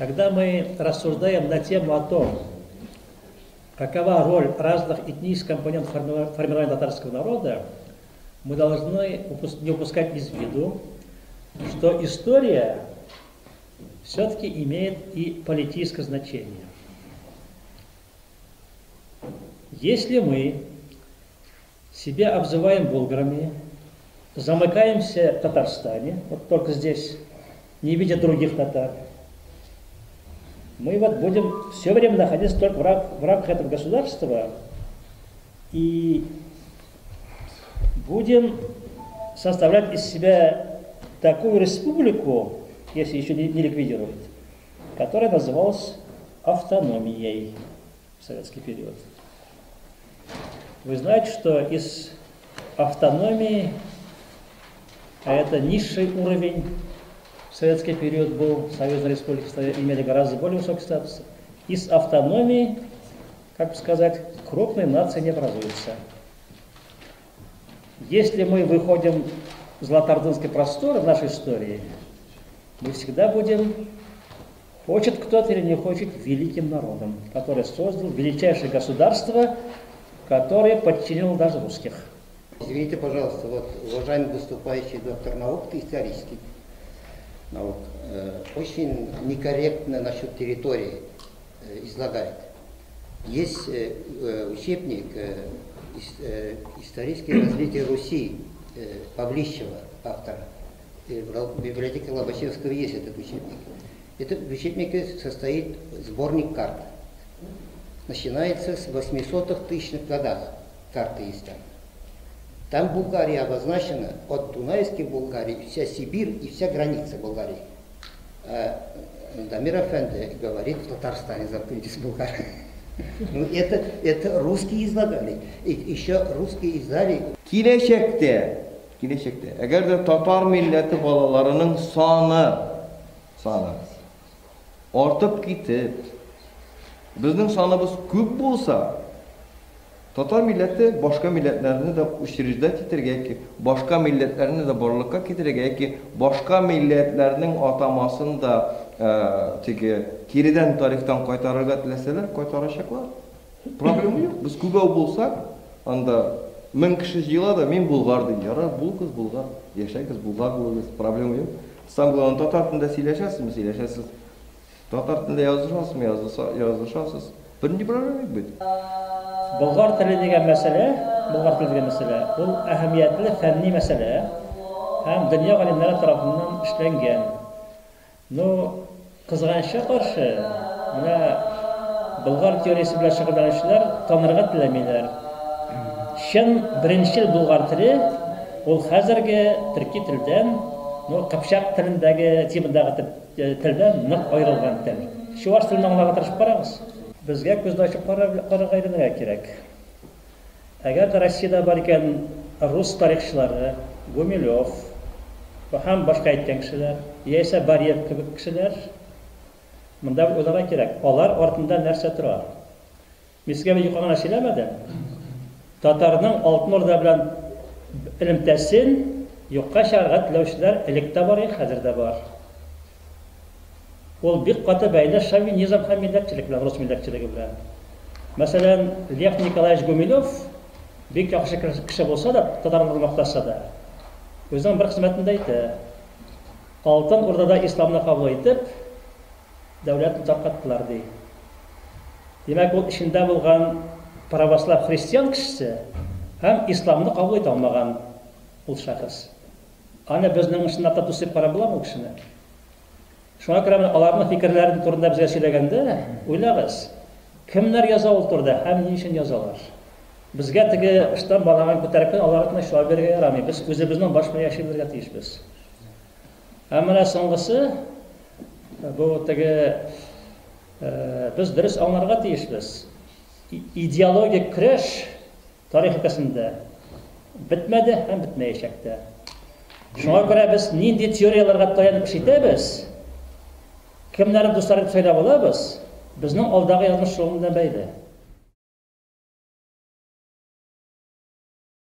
Когда мы рассуждаем на тему о том, какова роль разных этнических компонентов формирования татарского народа, мы должны не упускать из виду, что история все-таки имеет и политическое значение. Если мы себя обзываем булгарами, замыкаемся в Татарстане, вот только здесь, не видя других татар, мы вот будем все время находиться только в рамках этого государства и будем составлять из себя такую республику, если еще не ликвидируют, которая называлась автономией в советский период. Вы знаете, что из автономии, а это низший уровень, в советский период был, союзные республики имели гораздо более высокий статус, из автономии, как бы сказать, крупной нации не образуется. Если мы выходим в золотоордынской просторы в нашей истории, мы всегда будем, хочет кто-то или не хочет, великим народом, который создал величайшее государство, которое подчинило даже русских. Извините, пожалуйста, вот уважаемый выступающий доктор наук, исторический наук, очень некорректно насчет территории излагает. Есть учебник «Историческое развитие Руси» Павлищева, автора. В библиотеке Лобачевского есть этот учебник. Этот учебник состоит сборник карт. Начинается с 800-х тысячных годах. Карты есть там. Там Булгария обозначена от Дунайской Булгарии, вся Сибирь и вся граница Болгарии. Дамир Афенди говорит, в Татарстане заткнитесь, Болгария. Ну, это русские излагали. И еще русские издали. Келешекте, agar da Tatar milleti balalarının sani ortib ketib, bizning sonimiz ko'p bo'lsa, Tatar milleti boshqa milletlerini de учреждать etirga, boshqa milletlerini de borliqqa keltirga, boshqa milletlerinin atamasını da keriden tarixten qaytarırga tileseler, qaytaracaklar. Problemi yok. Biz ko'p bo'lsak, anda 1000 kishi jilada men bulgar deydi. Yara bu kız bulgar. Yaşayız bulgar buluruz. Problemi yok. Sam global Tatar tilinde söyleyeceksiniz. Tatar tilinde yazışasınız. Birinci problem yok bu. Bulgar tili degan mesele, bu ahamiyatli fenni mesele. Hem dünya alimleri tarafından işlengen. No, kızganışa karşı, Bulgar teorisi bilen şekillenişler tanırga tilemeyler. Şen birinci Bulgar tili, ol hazırki Türkiye tilden, Kıpçak tilindeki, tipindeki tilden nık ayrılgan til. Şu var tilini anlağa tırışıp baramız. Bizge көзді ашып қарағайрыға керек. Әгер Россияда бар екен рус тарихшылары, Гумилев, һәм башка әйткән кешеләр, яисә Барьев кебек кешеләр, монда уйларга керек. Алар артында нәрсә тора? Мин сезгә юқагына сөйләмәдем. Татарның Алтын Орда белән элемтәсен юкка чыгарга теләүчеләр электә бар, хәзер дә бар. Ол бик каты бәйле шовинизм һәм милләтчелек белән, рус милләтчелеге белән. Мәсәлән, Лев Николаевич Гумилев бик яхшы кеше булса да, татарларны мактаса да, үзенең бер хезмәтендә әйтә, Алтын Урдада исламны кабул итеп, дәүләтне таркаттылар ди. Димәк, ул ишендә булган православ христиан кешесе һәм исламны кабул итә алмаган ул шәхес. Аны безнең ишендә тусып карап буламы ул кешене? Шуңа күрә аларның фикерләрен турында безгә сөйләгәндә, уйлагыз, кемнәр яза ул турда һәм ни өчен язалар? Безгә теге ыштан балаган күтәреп аларны шулай бергә ярамый. Без үзебезнең баш белән яшәргә тиешбез. Һәм менә соңгысы, бу теге без дөрес аңларга тиешбез. Идеологик көрәш тарихында бетмәде һәм бетмәячәк тә. Шуңа күрә без нинди теорияларга таянып эш итәбез? Кемнәрне дуслар дип сөйләп алабыз, безнең алдагы язмыш шуның белән бәйле.